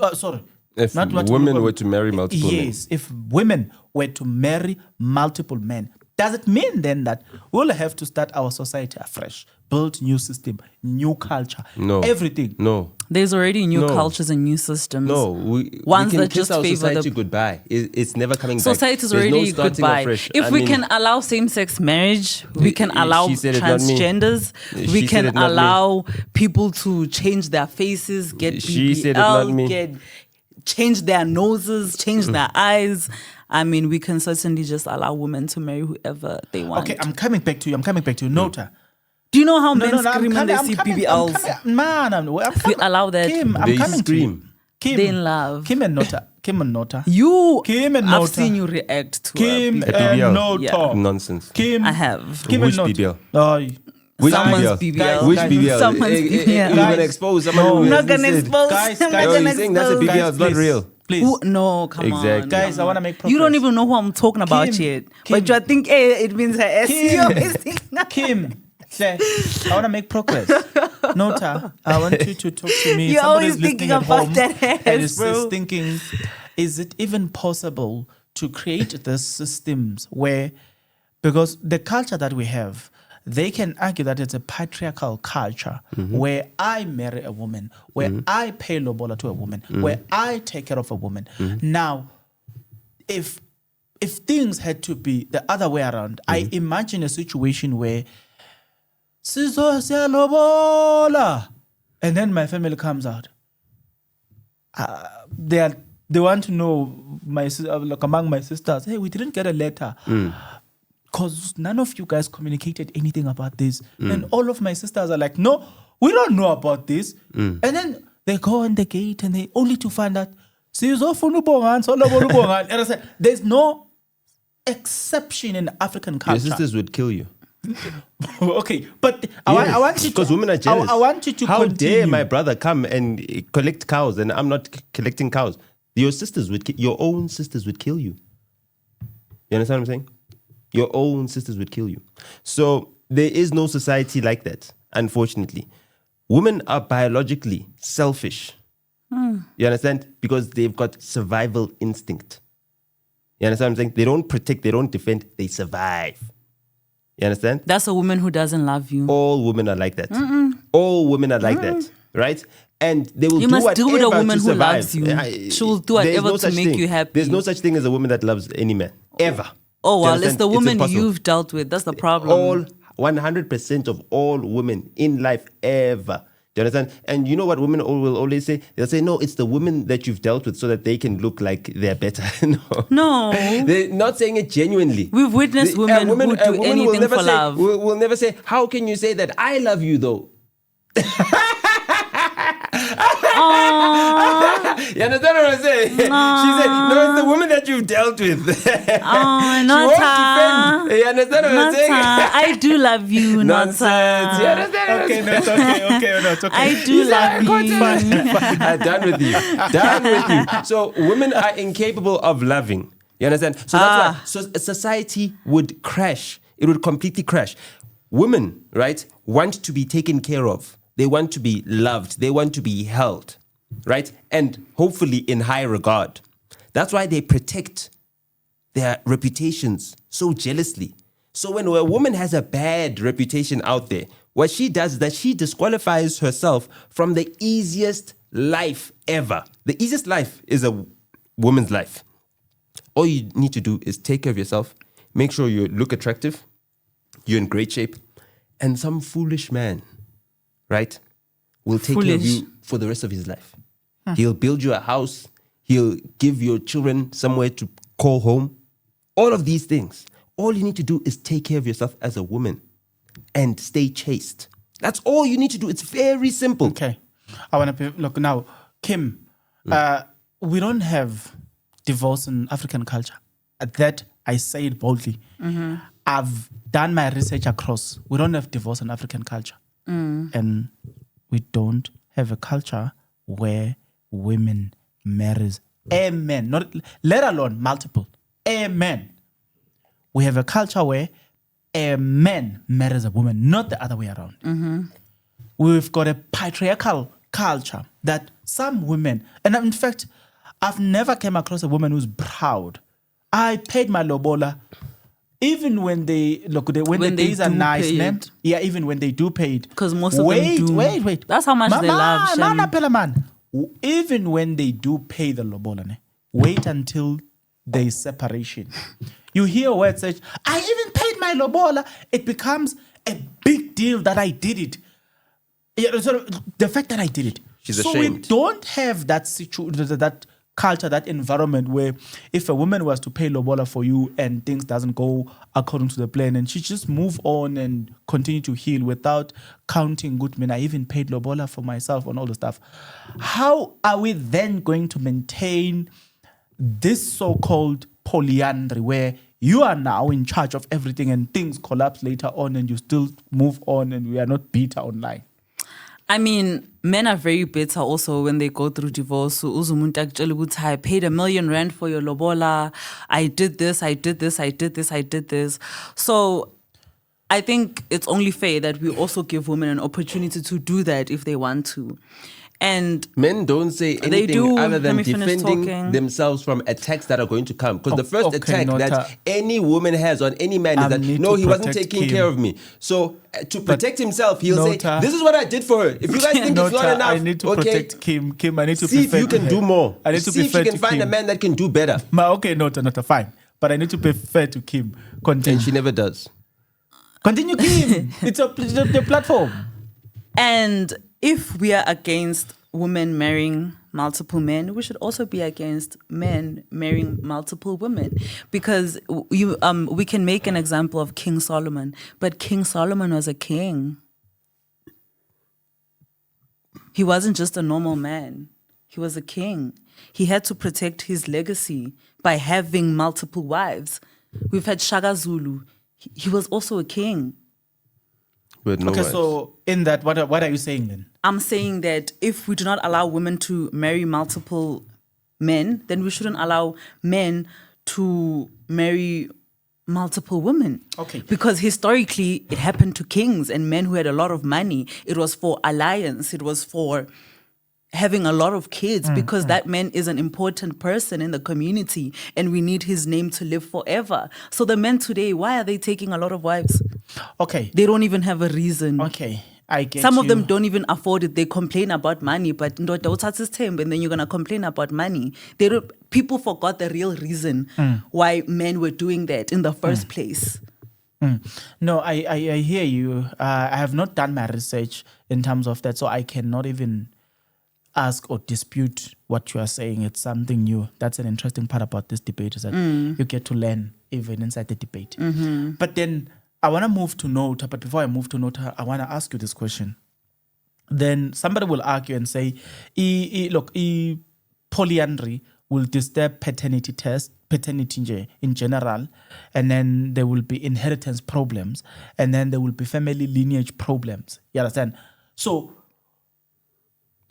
If women were to marry multiple men. Yes, if women were to marry multiple men, does it mean then that we'll have to start our society afresh, build new system, new culture, everything? No. There's already new cultures and new systems. No, ones we can that kiss just our favor society the goodbye. It's never coming back. Society's There's already no starting goodbye. afresh. If we can allow same-sex marriage, we can allow she said it, not me. transgenders, we She can said it, not me. allow people to change their faces, get She said it, not me. BBL, change their noses, change their eyes. I mean, we can certainly just allow women to marry whoever they want. Okay, I'm coming back to you. Nota. Do you know how men I'm scream when they see BBLs? We allow that. Kim, I'm They coming scream. to you. Kim, They're in love. Kim and Nota. Kim and Nota. I've Nota. seen you react to Kim a and BBL. Nota. Yeah. Nonsense. Kim. I have. Kim Which and Nota. BBL? Which Someone's BBL? BBL. Which Guys, BBL? someone's BBL. You're going Guys, to expose someone no. who I'm not hasn't gonna said. expose. Guys, I'm guys, not Oh, gonna you're saying that's a expose. BBL, it's not please. real. Please. No, come Exactly. on. Guys, I want to make progress. You don't even know who I'm talking about Kim, yet. Kim. But you think it means her SEO. Kim, I want to make progress. Nota, I want you to talk to me. You're Somebody's always thinking listening at about home that ass, and is bro. thinking, is it even possible to create the systems where, because the culture that we have, they can argue that it's a patriarchal culture where I marry a woman, where I pay lobola to a woman, where I take care of a woman. Now, if things had to be the other way around, I imagine a situation where Sizo siyalobola, and then my family comes out. They want to know like among my sisters, hey, we didn't get a letter. Because none of you guys communicated anything about this. And all of my sisters are like, no, we don't know about this. And then they go on the gate and they only to find out, and I said, there's no exception in African culture. Your sisters would kill you. Okay, but I want you to... Because women are jealous. I want you to How continue. dare my brother come and collect cows and I'm not collecting cows? Your own sisters would kill you. You understand what I'm saying? Your own sisters would kill you. So there is no society like that, unfortunately. Women are biologically selfish. You understand? Because they've got survival instinct. You understand what I'm saying? They don't protect, they don't defend, they survive. You understand? That's a woman who doesn't love you. All women are like that. All women are like that, right? And they will You do must whatever deal with a woman to who survive. loves you. She will do There's whatever no to such make thing. you happy. There's no such thing as a woman that loves any man, ever. Oh, You well, understand? it's the woman impossible. you've dealt with. That's the problem. All 100% of all women in life ever. Do you understand? And you know what women will always say? They'll say, no, it's the women that you've dealt with so that they can look like they're better. No. They're not saying it genuinely. We've witnessed women who do will anything never for say, love. Will never say, how can you say that? I love you though. You understand what I'm saying? She said, no, it's the woman that you've dealt with. Oh, She won't defend. You understand what I'm saying? I do love you, Nonsense. You Nota. understand what I'm Okay, saying? no, it's okay. Okay, no, it's okay. I do love you. Done with you. Done with you. So women are incapable of loving. You understand? So that's why so society would crash. It would completely crash. Women, right, want to be taken care of. They want to be loved. They want to be held, right? And hopefully in high regard. That's why they protect their reputations so jealously. So when a woman has a bad reputation out there, what she does is that she disqualifies herself from the easiest life ever. The easiest life is a woman's life. All you need to do is take care of yourself, make sure you look attractive, you're in great shape, and some foolish man, right, will take care of you for the rest of his life. He'll build you a house. He'll give your children somewhere to call home. All of these things. All you need to do is take care of yourself as a woman and stay chaste. That's all you need to do. It's very simple. Okay. I want to look now, Kim. We don't have divorce in African culture. That I say it boldly. I've done my research across. We don't have divorce in African culture, and we don't have a culture where women marries a man, not let alone multiple. A man. We have a culture where a man marries a woman, not the other way around. We've got a patriarchal culture that some women, and in fact, I've never came across a woman who's proud. I paid my lobola, even when they when the days are nice, man. Yeah, even when they do pay it, because most of them do. Wait. That's how much they love. Man. Even when they do pay the lobola, wait until there's separation. You hear words such, I even paid my lobola. It becomes a big deal that I did it. Yeah, so the fact that I did it. She's so ashamed. We don't have that that culture, that environment where if a woman was to pay lobola for you and things doesn't go according to the plan, and she just move on and continue to heal without counting good men. I even paid lobola for myself and all the stuff. How are we then going to maintain this so-called polyandry where you are now in charge of everything and things collapse later on and you still move on and we are not bitter online? I mean, men are very bitter also when they go through divorce. So, I paid R1 million for your lobola. I did this. So, I think it's only fair that we also give women an opportunity to do that if they want to. And men don't say anything other than defending talking. themselves from attacks that are going to come. Because the first attack Nota, that any woman has on any man is that, no, he wasn't taking care of me. So to protect himself, he'll say, this is what I did for her. If you guys think it's not enough, I need to protect Kim. Kim, I need to see if you can do more. I need to see if you can find a man that can do better. Nota, fine. But I need to be fair to Kim. Continue. And she never does. Continue, Kim. It's a platform. And if we are against women marrying multiple men, we should also be against men marrying multiple women. Because we can make an example of King Solomon, but King Solomon was a king. He wasn't just a normal man. He was a king. He had to protect his legacy by having multiple wives. We've had Shaka Zulu. He was also a king. With no wives. So in that, what are you saying then? I'm saying that if we do not allow women to marry multiple men, then we shouldn't allow men to marry multiple women. Okay. Because historically, it happened to kings and men who had a lot of money. It was for alliance. It was for having a lot of kids because that man is an important person in the community and we need his name to live forever. So the men today, why are they taking a lot of wives? Okay. They don't even have a reason. Okay. I get Some of you. them don't even afford it. They complain about money, but and then you're going to complain about money. People forgot the real reason why men were doing that in the first place. No, I hear you. I have not done my research in terms of that, so I cannot even ask or dispute what you are saying. It's something new. That's an interesting part about this debate is that you get to learn even inside the debate. But then I want to move to Nota. But before I move to Nota, I want to ask you this question. Then somebody will argue and say, look, polyandry will disturb paternity in general, and then there will be inheritance problems, and then there will be family lineage problems. You understand? So,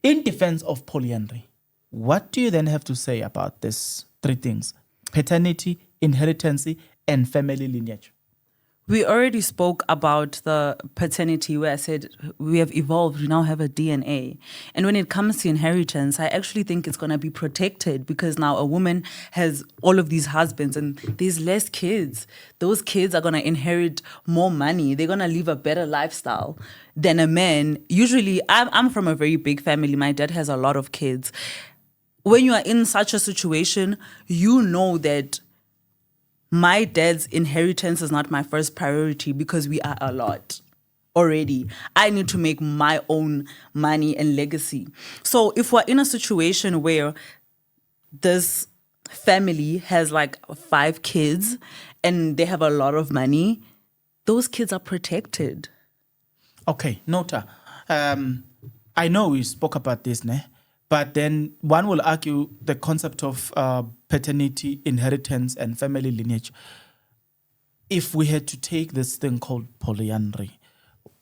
in defense of polyandry, what do you then have to say about these three things? Paternity, inheritance, and family lineage. We already spoke about the paternity where I said we have evolved, we now have a DNA. And when it comes to inheritance, I actually think it's going to be protected because now a woman has all of these husbands and there's less kids. Those kids are going to inherit more money. They're going to live a better lifestyle than a man. Usually, I'm from a very big family. My dad has a lot of kids. When you are in such a situation, you know that my dad's inheritance is not my first priority because we are a lot already. I need to make my own money and legacy. So if we're in a situation where this family has like 5 kids and they have a lot of money, those kids are protected. Okay, Nota. I know we spoke about this, ne? But then one will argue the concept of paternity, inheritance, and family lineage. If we had to take this thing called polyandry,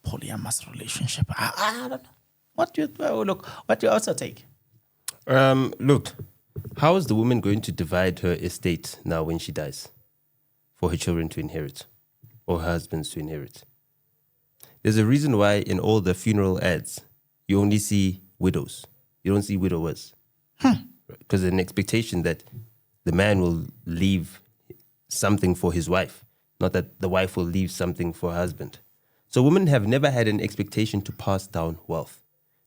polyamorous relationship, I don't know. What do you also take? Look, how is the woman going to divide her estate now when she dies for her children to inherit or her husbands to inherit? There's a reason why in all the funeral ads, you only see widows. You don't see widowers. Because there's an expectation that the man will leave something for his wife, not that the wife will leave something for her husband. So women have never had an expectation to pass down wealth.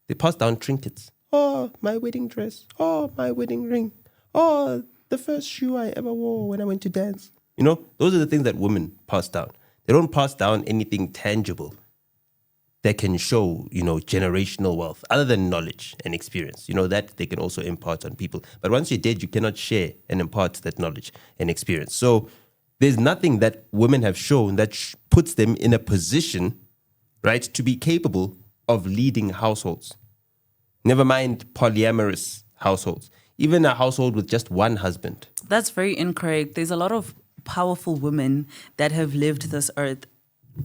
They pass down trinkets. Oh, my wedding dress. Oh, my wedding ring. Oh, the first shoe I ever wore when I went to dance. You know, those are the things that women pass down. They don't pass down anything tangible that can show, generational wealth, other than knowledge and experience. That they can also impart on people. But once you're dead, you cannot share and impart that knowledge and experience. So there's nothing that women have shown that puts them in a position, right, to be capable of leading households. Never mind polyamorous households. Even a household with just one husband. That's very incorrect. There's a lot of powerful women that have lived this earth.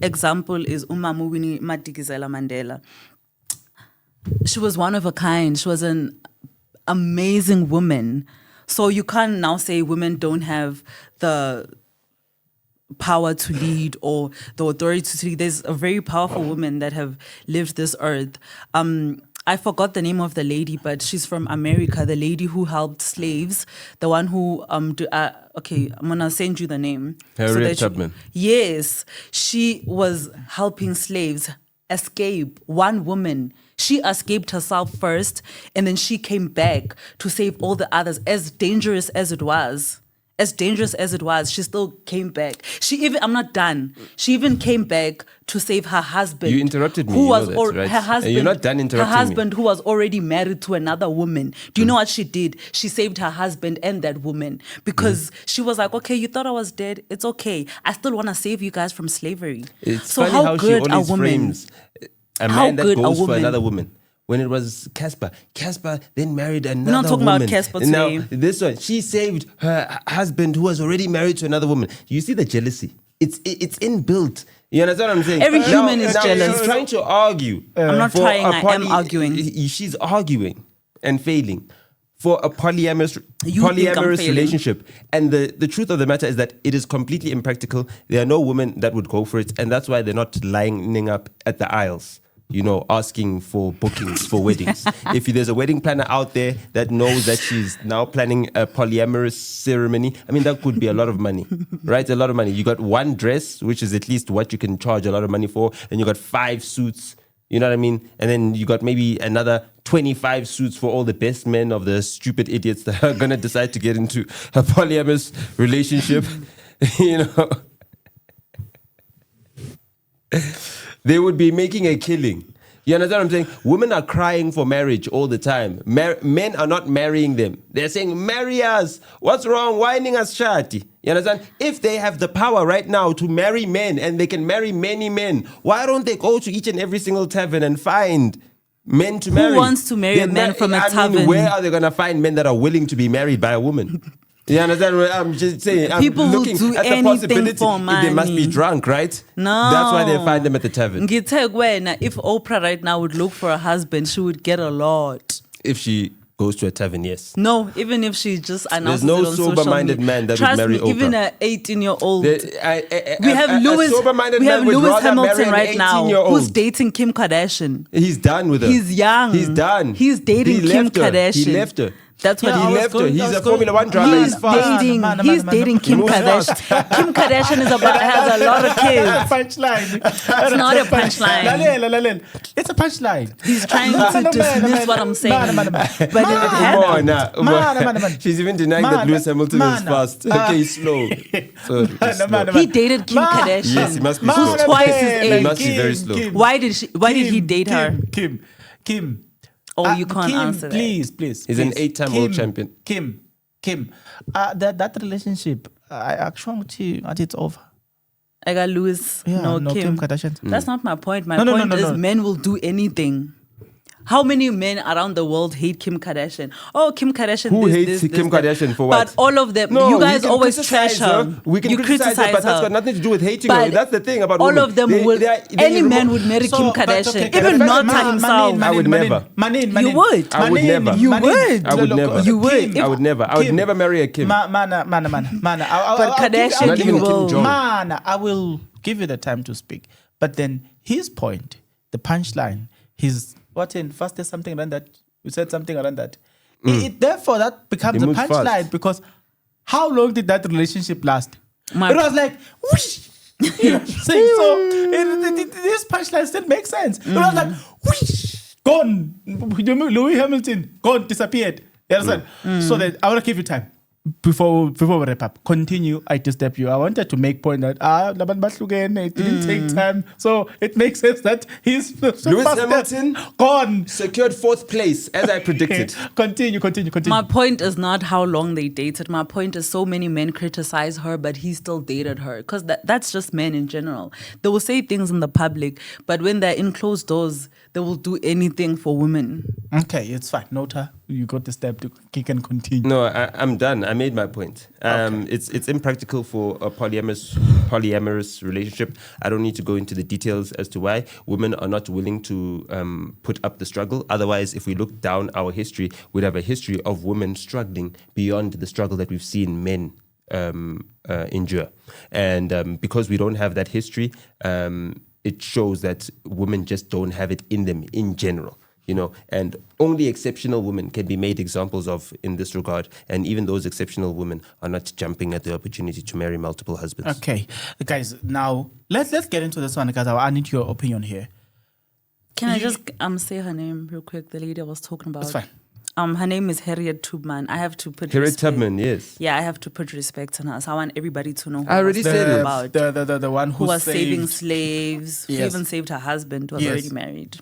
Example is Winnie Madikizela Mandela. She was one of a kind. She was an amazing woman. So you can't now say women don't have the power to lead or the authority to lead. There's a very powerful women that have lived this earth. I forgot the name of the lady, but she's from America. The lady who helped slaves, the one who okay, I'm gonna send you the name. Harriet Tubman. Yes, she was helping slaves escape. One woman, she escaped herself first, and then she came back to save all the others. As dangerous as it was, she still came back. I'm not done. She even came back to save her husband. You interrupted me. Who was right? her husband? And you're not done interrupting Her husband, me. who was already married to another woman. Do you know what she did? She saved her husband and that woman because she was like, "Okay, you thought I was dead. It's okay. I still want to save you guys from slavery." It's so funny how she good a always woman? frames a How man that good a goes for woman? another woman. When it was Casper then married another woman. We're not talking about Casper today. Now, this one, she saved her husband who was already married to another woman. You see the jealousy? It's inbuilt. You understand what I'm saying? Every human is jealous. She's trying to argue. I'm not for trying, a I am arguing. She's arguing and failing for a polyamorous failing. relationship. And the truth of the matter is that it is completely impractical. There are no women that would go for it. And that's why they're not lining up at the aisles, asking for bookings for weddings. If there's a wedding planner out there that knows that she's now planning a polyamorous ceremony, I mean, that could be a lot of money, right? A lot of money. You got one dress, which is at least what you can charge a lot of money for, and you got 5 suits, you know what I mean? And then you got maybe another 25 suits for all the best men of the stupid idiots that are going to decide to get into a polyamorous relationship, They would be making a killing. You understand what I'm saying? Women are crying for marriage all the time. Men are not marrying them. They're saying, marry us. What's wrong? Whining us shati. You understand? If they have the power right now to marry men and they can marry many men, why don't they go to each and every single tavern and find men to marry? Who wants to marry a man from a tavern? Where are they going to find men that are willing to be married by a woman? You understand what I'm just saying? People I'm will looking do at the anything possibility for money. they must be drunk, right? No. That's why they find them at the tavern. If Oprah right now would look for a husband, she would get a lot. If she Goes to a tavern, yes. No, even if she just announces no it on social sober-minded media. man that would Trust marry me, even Oprah. an 18-year-old. We have Lewis. sober-minded We man have would Lewis rather marry Hamilton an right now, 18-year-old. who's dating Kim Kardashian. He's done with her. He's young. He's done. He's dating He Kim left her. Kardashian. He left her. That's what He left her. He's a Formula One driver. He's dating. He's dating Kim moves Kardashian. Kim Kardashian has a lot of kids. Punchline. It's not a punchline. It's a punchline. He's trying to dismiss what I'm saying, but it Come happened. on, She's even denying that Lewis Hamilton is fast. Okay, he's slow. Sorry, he's slow. He dated Kim Kardashian. Yes, he must be Who's slow. twice his He age. must be very slow. Why did he date her? Kim. Oh, you can't Kim, answer that. Please. He's an 8-time world champion. Kim. That relationship, I actually it's over. I got Lewis. Yeah, no, Kim Kardashian. That's not my point. My No, point is no. men will do anything. How many men around the world hate Kim Kardashian? Oh, Kim Kardashian. Who this, hates this, Kim that. Kardashian for what? But all of them. No, you we guys can always criticize trash her. We can you criticize her, but that's her. got nothing to do with hating But her. That's the thing about all women. of them They- will. they are- Any they man remove- would marry Kim but Kardashian, okay, even but not Manin, himself. I would never. Manin. You would. I would never. You would. I would never. You would. Kim, I would never. I would Kim. never marry a Kim. Mana. But I'll Kardashian, Not give even you Kim will. Jong. Mana, I will give you the time to speak. But then his point, the punchline, his what in first there's something around that. You said something around that. Therefore, that becomes He a moves punchline fast. because how long did that relationship last? It was like whoosh. You know what I'm saying? So this punchline still makes sense. It was like whoosh, gone. Louis Hamilton gone, disappeared. You understand? So then I want to give you time. Before we wrap up, continue. I disturb you. I wanted to make point that Laban Batlugen, it didn't take time, so it makes sense that he's Lewis Hamilton gone. secured 4th place, as I predicted. Continue. My point is not how long they dated. My point is so many men criticize her, but he still dated her. Because that's just men in general. They will say things in the public, but when they're in closed doors, they will do anything for women. Okay, it's fine. Nota, you got the step to kick and continue. No, I'm done. I made my point. It's impractical for a polyamorous relationship. I don't need to go into the details as to why women are not willing to put up the struggle. Otherwise, if we look down our history, we'd have a history of women struggling beyond the struggle that we've seen men endure. And because we don't have that history, it shows that women just don't have it in them in general. And only exceptional women can be made examples of in this regard. And even those exceptional women are not jumping at the opportunity to marry multiple husbands. Okay, guys, now let's get into this one because I need your opinion here. Can I just say her name real quick? The lady I was talking about. That's fine. Her name is Harriet Tubman. I have to put Harriet respect. Tubman, yes. Yeah, I have to put respect on her. So I want everybody to know who I already was said talking it. about. The one who was saving saved- slaves, who Yes. even saved her husband, who was Yes. already married.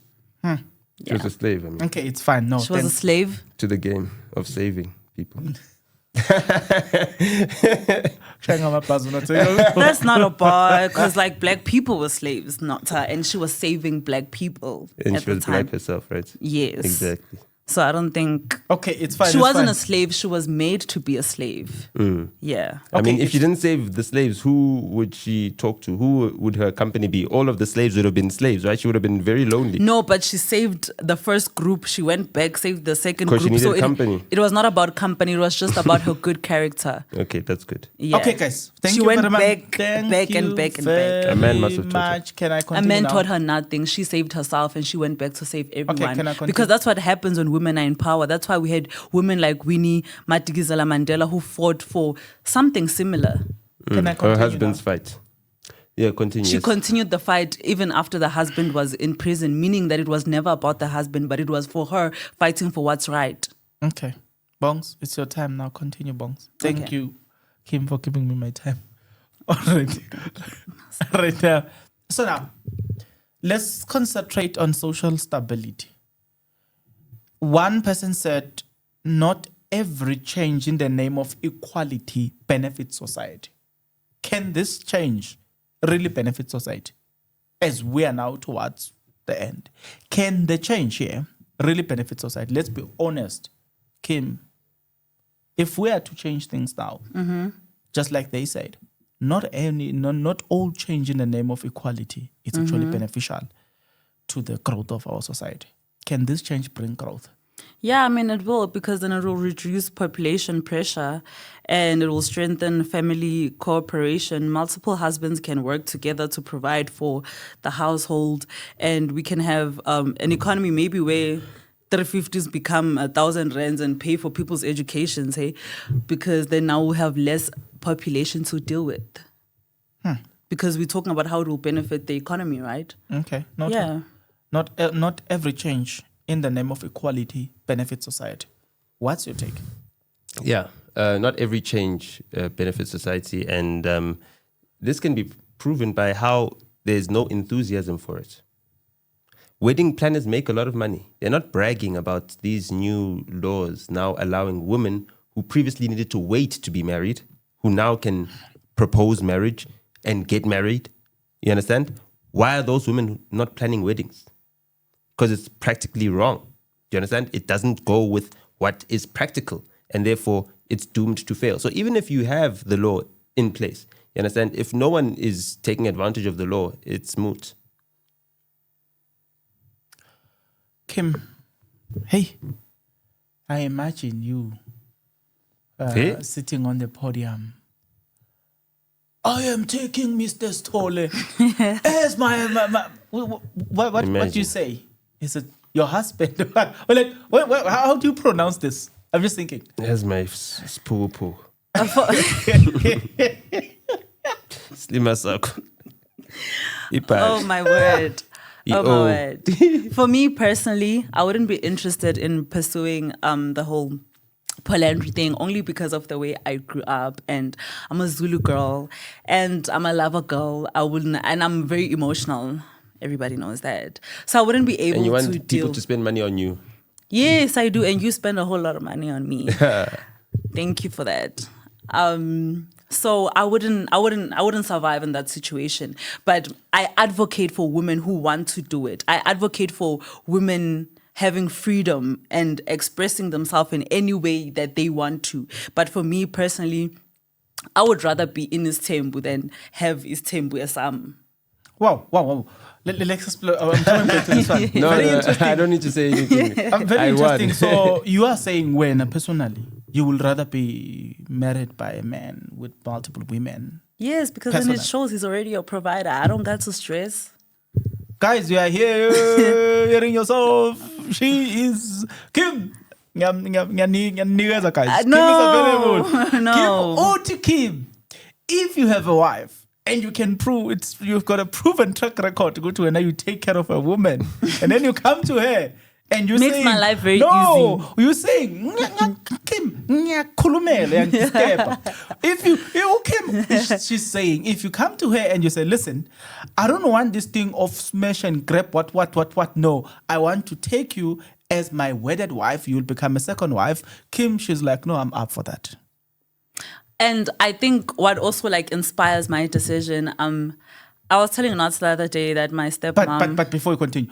She was a slave, I mean, Okay, it's fine. No, She was a slave. to the game of saving people. That's not a bar, because like black people were slaves, not her, and she was saving black people And at she the was time. black herself, right? Yes, Exactly. So I don't think Okay, it's fine. she it's wasn't fine. a slave. She was made to be a slave. Yeah. I mean, Okay, if she didn't save the slaves, who would she talk to? Who would her company be? All of the slaves would have been slaves, right? She would have been very lonely. No, but she saved the first group. She went back, saved the second 'Cause she group. needed company. It was not about company. It was just about her good character. Okay, that's good. Yeah. Okay, guys. Thank She you went very much. back, Thank back and you back and back. A man must have taught her. much. Can I A continue man now? taught her nothing. She saved herself and she went back to save everyone. can I continue? Because that's what happens when women are in power. That's why we had women like Winnie Madikizela Mandela who fought for something similar. Can I Her continue husband's now? fight. Yeah, continue. She yes. continued the fight even after the husband was in prison, meaning that it was never about the husband, but it was for her fighting for what's right. Okay. Bongs, it's your time now. Continue, Bongs. Thank Okay. you, Kim, for giving me my time. All right. Right now. So now, let's concentrate on social stability. One person said, not every change in the name of equality benefits society. Can this change really benefit society as we are now towards the end? Can the change here really benefit society? Let's be honest, Kim. If we are to change things now, just like they said, not all change in the name of equality is actually beneficial to the growth of our society. Can this change bring growth? Yeah, I mean, it will, because then it will reduce population pressure and it will strengthen family cooperation. Multiple husbands can work together to provide for the household, and we can have an economy maybe where 350s become 1,000 rands and pay for people's educations, hey? Because then now we have less population to deal with. Because we're talking about how it will benefit the economy, right? Okay. Not every change in the name of equality benefits society. What's your take? Yeah, not every change benefits society, and this can be proven by how there's no enthusiasm for it. Wedding planners make a lot of money. They're not bragging about these new laws now allowing women who previously needed to wait to be married, who now can propose marriage and get married. You understand? Why are those women not planning weddings? Because it's practically wrong. Do you understand? It doesn't go with what is practical, and therefore it's doomed to fail. So even if you have the law in place, you understand, if no one is taking advantage of the law, it's moot. Kim, hey, I imagine you Hey? sitting on the podium. I am taking Mr. Stole as my what do you say? Is it your husband? How do you pronounce this? I'm just thinking. That's my spoo. Slima Sako. Oh my word. Oh my word. For me personally, I wouldn't be interested in pursuing the whole polyandry thing, only because of the way I grew up, and I'm a Zulu girl and I'm a lover girl. And I'm very emotional. Everybody knows that. So I wouldn't be able And you want to people to spend money on you. Yes, I do, and you spend a whole lot of money on me. Thank you for that. So I wouldn't survive in that situation. But I advocate for women who want to do it. I advocate for women having freedom and expressing themselves in any way that they want to. But for me personally, I would rather be in Istembu than have Istembu as Wow. Let's explore. I'm coming back to this one. No, Very interesting. I don't need to say anything. Very I interesting. won. So you are saying when personally you will rather be married by a man with multiple women? Yes, because then it shows he's already a provider. I don't got to stress. Guys, you are here hearing yourself. She is Kim. Guys. Kim is available. No. Kim, if you have a wife and you can prove you've got a proven track record to go to her, and you take care of a woman, and then you come to her and you makes saying, my life very no, easy. you're saying, Kim, Kim, she's saying, if you come to her and you say, listen, I don't want this thing of smash and grab what. No, I want to take you as my wedded wife. You'll become a second wife. Kim, she's like, no, I'm up for that. And I think what also inspires my decision, I was telling Nats the other day that my stepmom... But before you continue,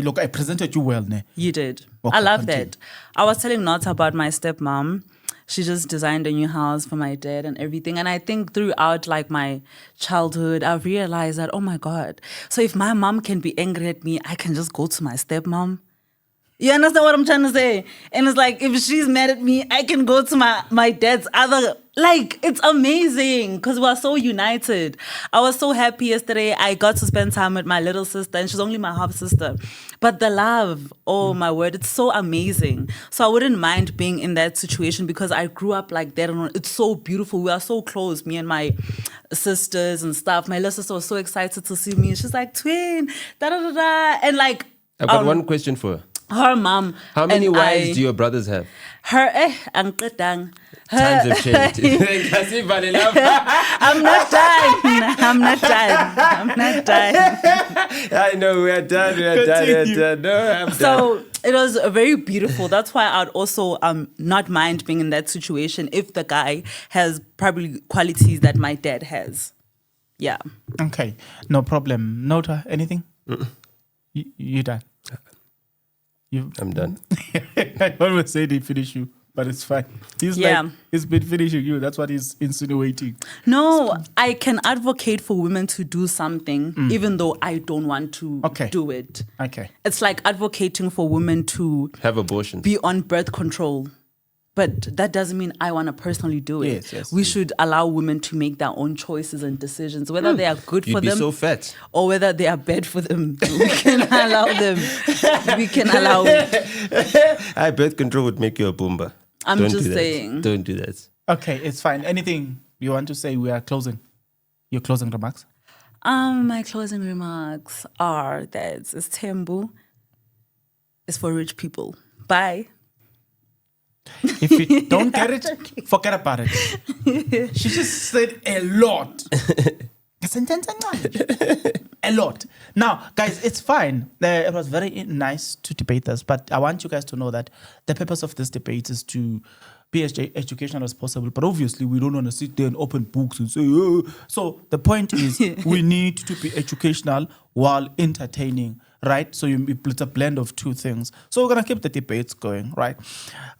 look, I presented you well, ne? You did. Okay, I love continue. that. I was telling Nats about my stepmom. She just designed a new house for my dad and everything. And I think throughout my childhood, I've realized that, oh my God. So if my mom can be angry at me, I can just go to my stepmom. You understand what I'm trying to say? And it's if she's mad at me, I can go to my dad's other... it's amazing because we're so united. I was so happy yesterday. I got to spend time with my little sister, and she's only my half sister. But the love, oh my word, it's so amazing. So I wouldn't mind being in that situation because I grew up like that. And it's so beautiful. We are so close, me and my sisters and stuff. My little sister was so excited to see me. She's like, twin, da-da-da-da. And I've got one question for her. Her mom. How many wives do your brothers have? Times have changed. I'm not done. I know, we're done. No, I'm done. So it was very beautiful. That's why I'd also not mind being in that situation if the guy has probably qualities that my dad has. Yeah. Okay, no problem. Nota, anything? You done? I'm done. I always say they finish you. But it's fine. He's Yeah. he's been finishing you. That's what he's insinuating. No, I can advocate for women to do something even though I don't want to Okay. do it. Okay. It's like advocating for women to Have abortions. be on birth control. But that doesn't mean I want to personally do it. Yes, yes. We should allow women to make their own choices and decisions, whether they are good You'd for be them so fat. or whether they are bad for them. We can allow them. We can allow it. Birth control would make you a boomba. I'm Don't just do that. saying. Don't do that. Okay, it's fine. Anything you want to say? We are closing. Your closing remarks? My closing remarks are that this Tembu is for rich people. Bye. If you don't get it, forget about it. She just said a lot. A lot. Now, guys, it's fine. It was very nice to debate this, but I want you guys to know that the purpose of this debate is to be as educational as possible. But obviously, we don't want to sit there and open books and say, oh. So the point is, we need to be educational while entertaining, right? So it's a blend of two things. So we're going to keep the debates going, right?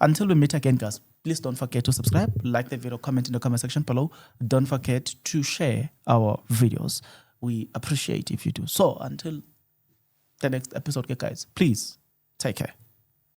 Until we meet again, guys, please don't forget to subscribe, like the video, comment in the comment section below. Don't forget to share our videos. We appreciate if you do. So until the next episode, guys, please take care.